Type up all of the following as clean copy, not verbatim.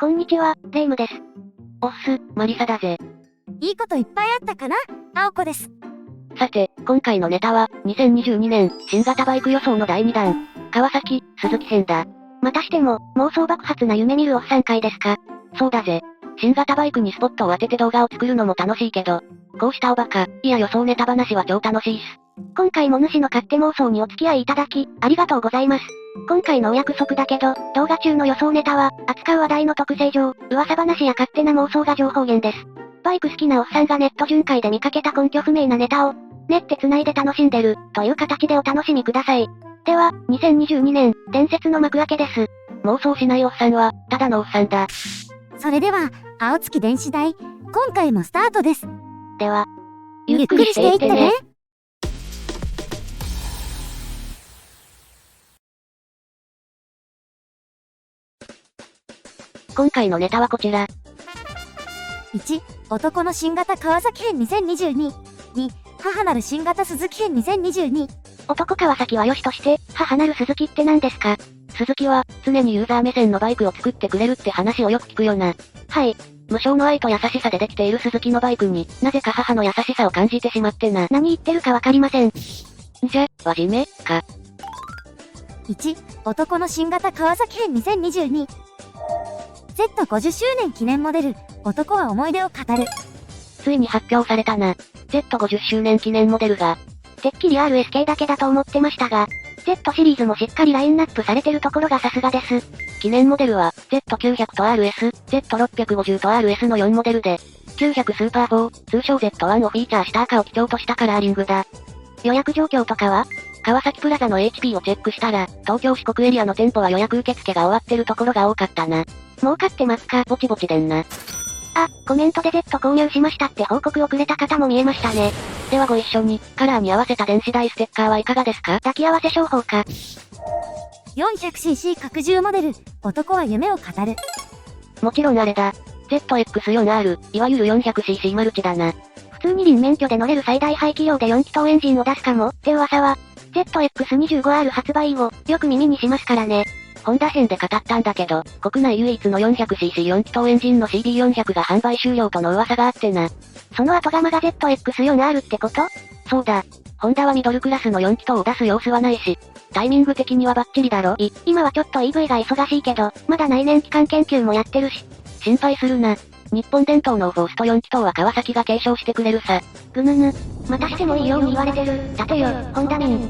こんにちは、レイムです。おっす、マリサだぜ。いいこといっぱいあったかな？青子です。さて、今回のネタは、2022年、新型バイク予想の第2弾。川崎、鈴木編だ。またしても、妄想爆発な夢見るおっさん会ですか？そうだぜ。新型バイクにスポットを当てて動画を作るのも楽しいけど、こうしたおバカ、いや予想ネタ話は超楽しいっす。今回も主の勝手妄想にお付き合いいただき、ありがとうございます。今回のお約束だけど、動画中の予想ネタは、扱う話題の特性上、噂話や勝手な妄想が情報源です。バイク好きなおっさんがネット巡回で見かけた根拠不明なネタを、練って繋いで楽しんでる、という形でお楽しみください。では、2022年、伝説の幕開けです。妄想しないおっさんは、ただのおっさんだ。それでは、青月電子台、今回もスタートです。では、ゆっくりしていってね。今回のネタはこちら。1、男の新型川崎編2022。2、母なる新型鈴木編2022。男川崎は良しとして、母なる鈴木って何ですか？鈴木は、常にユーザー目線のバイクを作ってくれるって話をよく聞くよな。はい。無償の愛と優しさでできている鈴木のバイクに、なぜか母の優しさを感じてしまってな。何言ってるかわかりません。じゃ、輪締め、か。1、男の新型川崎編2022。Z50 周年記念モデル、男は思い出を語る。ついに発表されたな。Z50 周年記念モデルが。てっきり RS 系だけだと思ってましたが、Z シリーズもしっかりラインナップされてるところがさすがです。記念モデルは、Z900 と RS、Z650 と RS の4モデルで、900スーパー4、通称 Z1 をフィーチャーした赤を基調としたカラーリングだ。予約状況とかは？川崎プラザの HP をチェックしたら、東京四国エリアの店舗は予約受付が終わってるところが多かったな。儲かってますか？ぼちぼちでんな。あ、コメントで Z 購入しましたって報告をくれた方も見えましたね。ではご一緒に、カラーに合わせた電子台ステッカーはいかがですか？抱き合わせ商法か。400cc 拡充モデル、男は夢を語る。もちろんあれだ。ZX4R、いわゆる 400cc マルチだな。普通二輪免許で乗れる最大排気量で4気筒エンジンを出すかもって噂は、ZX25R 発売後、よく耳にしますからね。ホンダ編で語ったんだけど、国内唯一の 400cc4 気筒エンジンの CB400 が販売終了との噂があってな。その後釜が ZX4R ってこと？そうだ。ホンダはミドルクラスの4気筒を出す様子はないし、タイミング的にはバッチリだろ。今はちょっと EV が忙しいけど、まだ内燃機関研究もやってるし。心配するな。日本伝統のフォースト4気筒は川崎が継承してくれるさ。ぐぬぬ。またしてもいいように言われてる。立てよ、ホンダ民。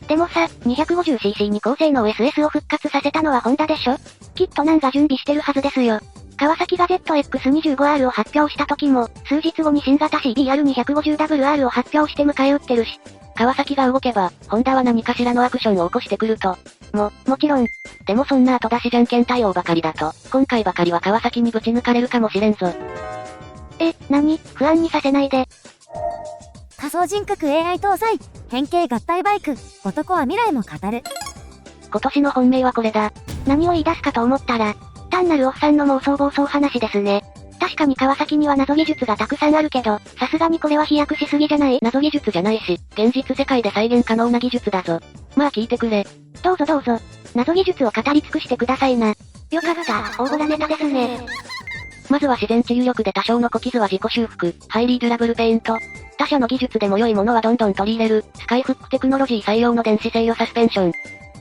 でもさ、250cc に高性能 SS を復活させたのはホンダでしょ？きっとなんか準備してるはずですよ。川崎が ZX25R を発表した時も、数日後に新型 CBR250WR を発表して迎え撃ってるし。川崎が動けば、ホンダは何かしらのアクションを起こしてくると。もちろん。でもそんな後出しじゃんけん対応ばかりだと、今回ばかりは川崎にぶち抜かれるかもしれんぞ。何？不安にさせないで。仮想人格 AI 搭載、変形合体バイク、男は未来も語る。今年の本命はこれだ。何を言い出すかと思ったら、単なるおっさんの妄想暴走話ですね。確かに川崎には謎技術がたくさんあるけど、さすがにこれは飛躍しすぎじゃない？謎技術じゃないし、現実世界で再現可能な技術だぞ。まあ聞いてくれ。どうぞどうぞ。謎技術を語り尽くしてくださいな。よかった、大ボラネタですね。まずは自然治癒力で多少の小傷は自己修復、ハイリーデュラブルペイント。他社の技術でも良いものはどんどん取り入れる、スカイフックテクノロジー採用の電子制御サスペンション。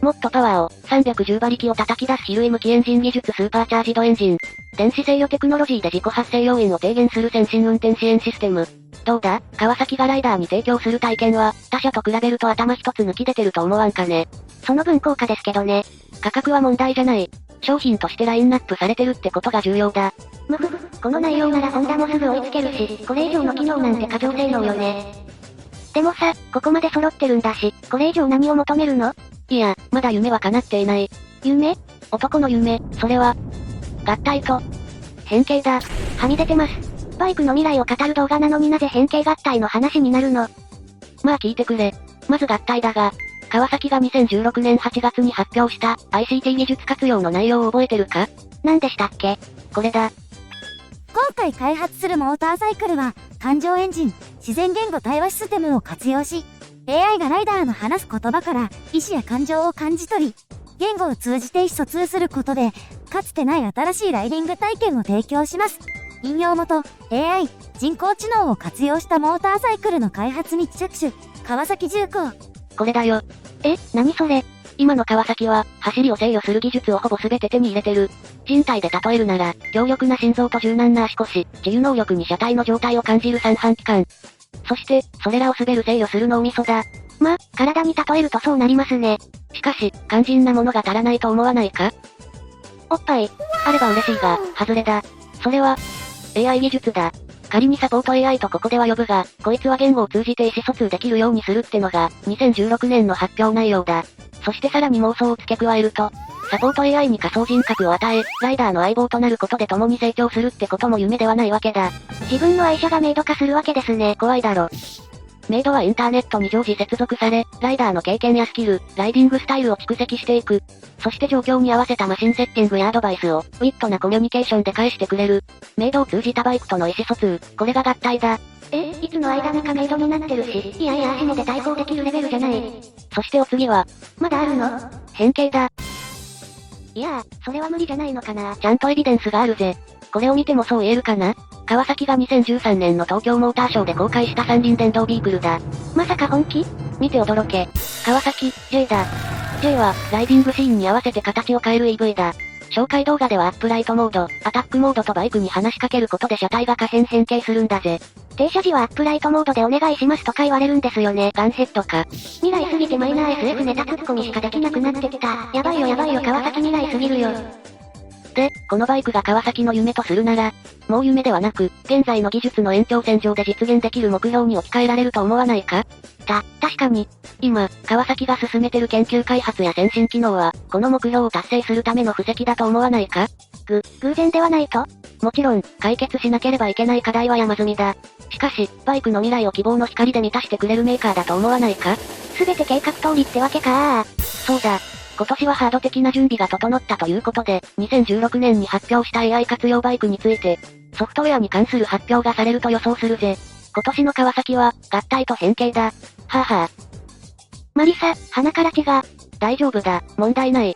もっとパワーを、310馬力を叩き出す比類無機エンジン技術スーパーチャージドエンジン。電子制御テクノロジーで自己発生要因を低減する先進運転支援システム。どうだ？川崎がライダーに提供する体験は、他社と比べると頭一つ抜き出てると思わんかね。その分高価ですけどね。価格は問題じゃない。商品としてラインナップされてるってことが重要だ。この内容ならホンダもすぐ追いつけるし、これ以上の機能なんて過剰性能よね。でもさ、ここまで揃ってるんだし、これ以上何を求めるの？いや、まだ夢は叶っていない。夢？男の夢、それは、合体と、変形だ。はみ出てます。バイクの未来を語る動画なのになぜ変形合体の話になるの？まあ聞いてくれ。まず合体だが、川崎が2016年8月に発表した ICT 技術活用の内容を覚えてるか？何でしたっけ？これだ。今回開発するモーターサイクルは、感情エンジン、自然言語対話システムを活用し、AI がライダーの話す言葉から意思や感情を感じ取り、言語を通じて意思疎通することで、かつてない新しいライディング体験を提供します。引用元、AI、人工知能を活用したモーターサイクルの開発に着手、川崎重工。これだよ。何それ？今の川崎は、走りを制御する技術をほぼ全て手に入れてる。人体で例えるなら、強力な心臓と柔軟な足腰、自由能力に車体の状態を感じる三半規管。そして、それらを滑る制御する脳みそだ。体に例えるとそうなりますね。しかし、肝心なものが足らないと思わないか？おっぱい。あれば嬉しいが、外れだ。それは、AI 技術だ。仮にサポート AI とここでは呼ぶが、こいつは言語を通じて意思疎通できるようにするってのが、2016年の発表内容だ。そしてさらに妄想を付け加えると、サポート AI に仮想人格を与え、ライダーの相棒となることで共に成長するってことも夢ではないわけだ。自分の愛車がメイド化するわけですね。怖いだろ。メイドはインターネットに常時接続され、ライダーの経験やスキル、ライディングスタイルを蓄積していく。そして状況に合わせたマシンセッティングやアドバイスを、ウィットなコミュニケーションで返してくれる。メイドを通じたバイクとの意思疎通、これが合体だ。いつの間にかメイドになってるし、いやいや足もで対抗できるレベルじゃない。そしてお次は、まだあるの？変形だ。いやそれは無理じゃないのかな。ちゃんとエビデンスがあるぜ。これを見てもそう言えるかな？川崎が2013年の東京モーターショーで公開した三輪電動ビークルだ。まさか本気？見て驚け。川崎、J だ。J は、ライディングシーンに合わせて形を変える EV だ。紹介動画ではアップライトモード、アタックモードとバイクに話しかけることで車体が可変変形するんだぜ。停車時はアップライトモードでお願いしますとか言われるんですよね。ガンヘッドか。未来すぎてマイナー SF ネタツッコミしかできなくなってきた。やばいよ川崎未来すぎるよ。で、このバイクが川崎の夢とするなら、もう夢ではなく、現在の技術の延長線上で実現できる目標に置き換えられると思わないか？確かに。今、川崎が進めてる研究開発や先進機能は、この目標を達成するための布石だと思わないか？偶然ではないと？もちろん、解決しなければいけない課題は山積みだ。しかし、バイクの未来を希望の光で満たしてくれるメーカーだと思わないか？すべて計画通りってわけか。そうだ。今年はハード的な準備が整ったということで、2016年に発表した AI 活用バイクについて、ソフトウェアに関する発表がされると予想するぜ。今年の川崎は、合体と変形だ。はぁはぁ。マリサ、鼻から血が。大丈夫だ、問題ない。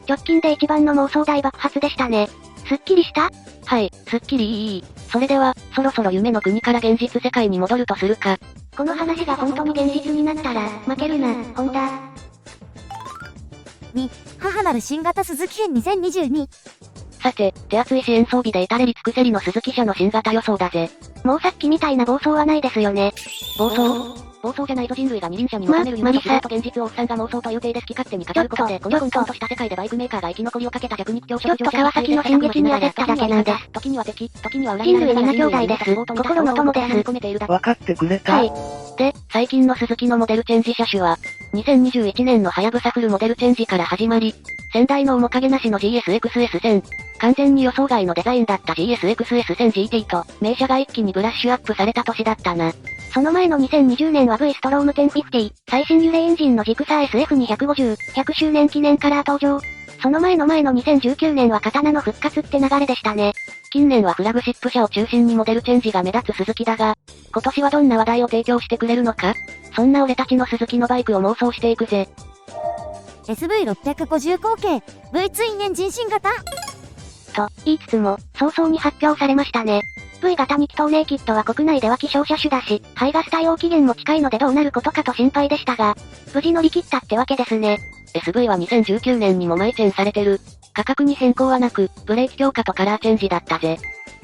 直近で一番の妄想大爆発でしたね。すっきりした？はい、すっきりいい。それでは、そろそろ夢の国から現実世界に戻るとするか。この話が本当に現実になったら、負けるな、ホンダ。2、母なる新型鈴木編2022。さて、手厚い支援装備で至れり尽くせりの鈴木社の新型予想だぜ。もうさっきみたいな暴走はないですよね。暴走じゃないと人類が二輪車に求める夢と希望と現実をおっさんが妄想という体で好き勝手に語ることで、この混沌とした世界でバイクメーカーが生き残りをかけた弱肉強食ちょっと川崎の進撃に焦っただけなんです。時には敵、時には裏人類7兄弟です。心の友です。わかってくれた。はい。で、最近の鈴木のモデルチェンジ車種は、2021年のハヤブサフルモデルチェンジから始まり、先代の面影なしの GSXS1000、完全に予想外のデザインだった GSXS1000GT と、名車が一気にブラッシュアップされた年だったな。その前の2020年は V ストローム1050、最新ユレエンジンのジクサー SF250、100周年記念カラー登場。その前の2019年は刀の復活って流れでしたね。近年はフラグシップ車を中心にモデルチェンジが目立つ鈴木だが、今年はどんな話題を提供してくれるのか？そんな俺たちの鈴木のバイクを妄想していくぜ。SV650 後継、V ツインエンジン新型と言いつつも、早々に発表されましたね。V 型2気筒ネイキッドは国内では希少車種だし、排ガス対応期限も近いのでどうなることかと心配でしたが、無事乗り切ったってわけですね。SV は2019年にもマイチェンされてる。価格に変更はなく、ブレーキ強化とカラーチェンジだったぜ。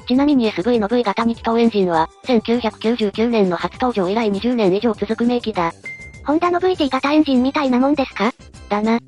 ちなみに SV の V 型2気筒エンジンは、1999年の初登場以来20年以上続く名機だ。ホンダの VT 型エンジンみたいなもんですか？だな。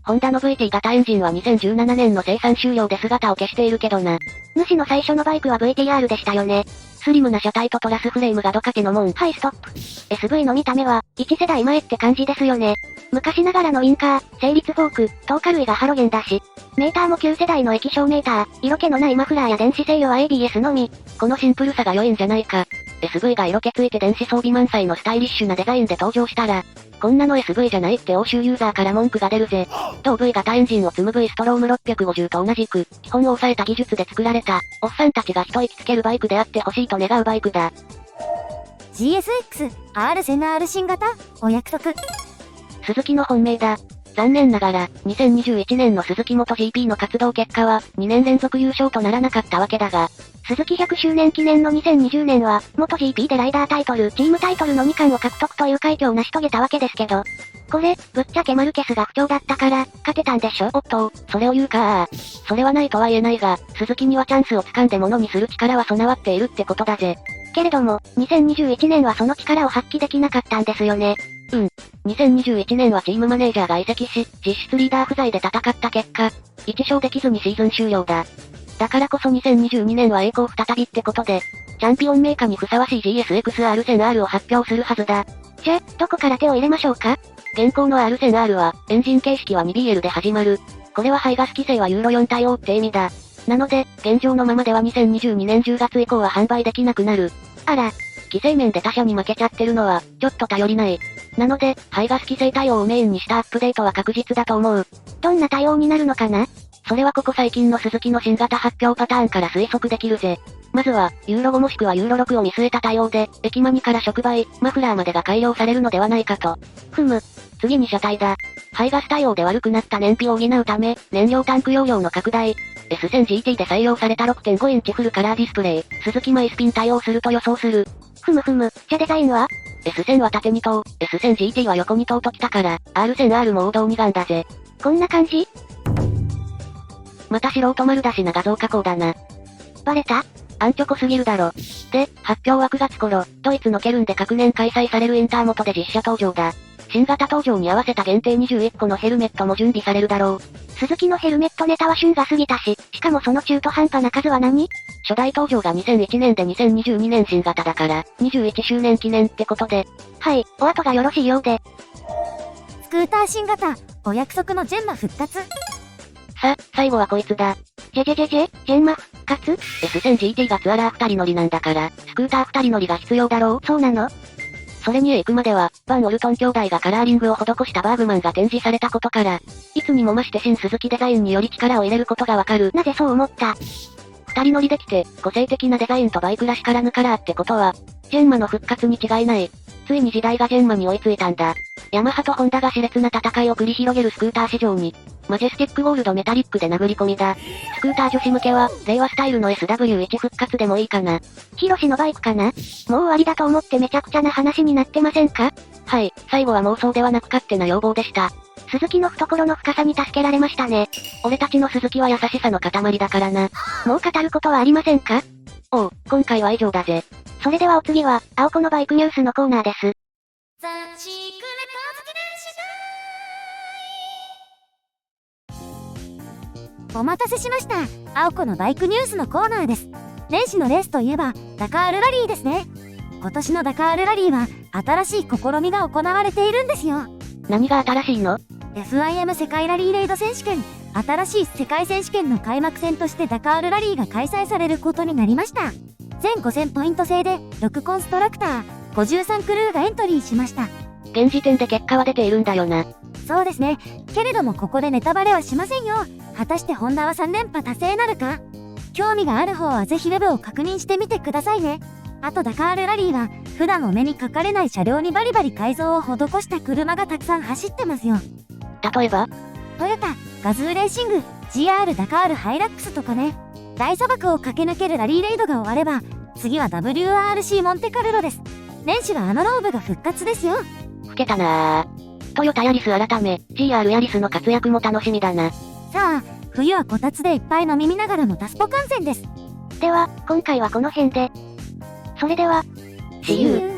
ホンダの VT 型エンジンは2017年の生産終了で姿を消しているけどな。主の最初のバイクは VTR でしたよね。スリムな車体とトラスフレームがドカテのもん。はい、ストップ。SV の見た目は、1世代前って感じですよね。昔ながらのウインカー、整列フォーク、透過類がハロゲンだし。メーターも旧世代の液晶メーター、色気のないマフラーや電子制御は ABS のみ。このシンプルさが良いんじゃないか。SV が色気ついて電子装備満載のスタイリッシュなデザインで登場したら、こんなの SV じゃないって欧州ユーザーから文句が出るぜ。同 V 型エンジンを積む V ストローム650と同じく、基本を抑えた技術で作られた、おっさんたちが一息つけるバイクであってほしいと願うバイクだ。GSX、R1000R 新型、お約束。鈴木の本命だ。残念ながら、2021年の鈴木元 GP の活動結果は、2年連続優勝とならなかったわけだが、鈴木100周年記念の2020年は、元 GP でライダータイトル、チームタイトルの2冠を獲得という快挙を成し遂げたわけですけど、これ、ぶっちゃけマルケスが不調だったから、勝てたんでしょ？おっと、それを言うかそれはないとは言えないが、鈴木にはチャンスを掴んで物にする力は備わっているってことだぜ。けれども、2021年はその力を発揮できなかったんですよね。2021年はチームマネージャーが移籍し、実質リーダー不在で戦った結果、1勝できずにシーズン終了だ。だからこそ2022年は栄光再びってことで、チャンピオン名家にふさわしい GSX-R1000R を発表するはずだ。じゃ、どこから手を入れましょうか？現行の R1000R は、エンジン形式は 2BL で始まる。これは排ガス規制はユーロ4対応って意味だ。なので、現状のままでは2022年10月以降は販売できなくなる。あら、規制面で他社に負けちゃってるのは、ちょっと頼りない。なので、排ガス規制対応をメインにしたアップデートは確実だと思う。どんな対応になるのかな？それはここ最近の鈴木の新型発表パターンから推測できるぜ。まずは、ユーロ5もしくはユーロ6を見据えた対応で、駅マニから触媒、マフラーまでが改良されるのではないかと。次に車体だ。排ガス対応で悪くなった燃費を補うため、燃料タンク容量の拡大。S1000GT で採用された 6.5 インチフルカラーディスプレイ、鈴木マイスピン対応すると予想する。じゃデザインは？ S1000 は縦2灯、S1000GT は横2灯ときたから、R1000R も王道2眼だぜ。こんな感じ？また素人丸出しな画像加工だな。バレた？アンチョコすぎるだろ。で、発表は9月頃、ドイツのケルンで各年開催されるインターモトで実車登場だ。新型登場に合わせた限定21個のヘルメットも準備されるだろう。鈴木のヘルメットネタは旬が過ぎたし、しかもその中途半端な数は何？初代登場が2001年で2022年新型だから、21周年記念ってことで。はい、お後がよろしいようで。スクーター新型、お約束のジェンマ復活。最後はこいつだ。ジェンマ復活？ S1000GT がツアラー2人乗りなんだから、スクーター2人乗りが必要だろう？そうなの？それに行くまでは、バン・オルトン兄弟がカラーリングを施したバーグマンが展示されたことから、いつにも増して新鈴木デザインにより力を入れることがわかる。なぜそう思った？二人乗りできて、個性的なデザインとバイクらしからぬカラーってことは、ジェンマの復活に違いない。ついに時代がジェンマに追いついたんだ。ヤマハとホンダが熾烈な戦いを繰り広げるスクーター市場に、マジェスティックゴールドメタリックで殴り込みだ。スクーター女子向けは、令和スタイルの SW1 復活でもいいかな。ヒロシのバイクかな？もう終わりだと思ってめちゃくちゃな話になってませんか？はい、最後は妄想ではなく勝手な要望でした。鈴木の懐の深さに助けられましたね。俺たちの鈴木は優しさの塊だからな。もう語ることはありませんか？おう、今回は以上だぜ。それではお次は、青子のバイクニュースのコーナーです。お待たせしました。青子のバイクニュースのコーナーです。年始のレースといえば、ダカールラリーですね。今年のダカールラリーは、新しい試みが行われているんですよ。何が新しいの？ FIM 世界ラリーレイド選手権。新しい世界選手権の開幕戦としてダカールラリーが開催されることになりました。全5000ポイント制で、6コンストラクター、53クルーがエントリーしました。現時点で結果は出ているんだよな。そうですね。けれどもここでネタバレはしませんよ。果たしてホンダは3連覇達成なるか？興味がある方はぜひウェブを確認してみてくださいね。あとダカールラリーは、普段お目にかかれない車両にバリバリ改造を施した車がたくさん走ってますよ。例えば？トヨタ、ガズーレーシング、GR ダカールハイラックスとかね。大砂漠を駆け抜けるラリーレイドが終われば、次は WRC モンテカルロです。年始はあのローブが復活ですよ。老けたなぁ。トヨタヤリス改め、GR ヤリスの活躍も楽しみだな。さあ、冬はこたつでいっぱい飲み見ながらのタスポ観戦です。では、今回はこの辺で。それでは、See you!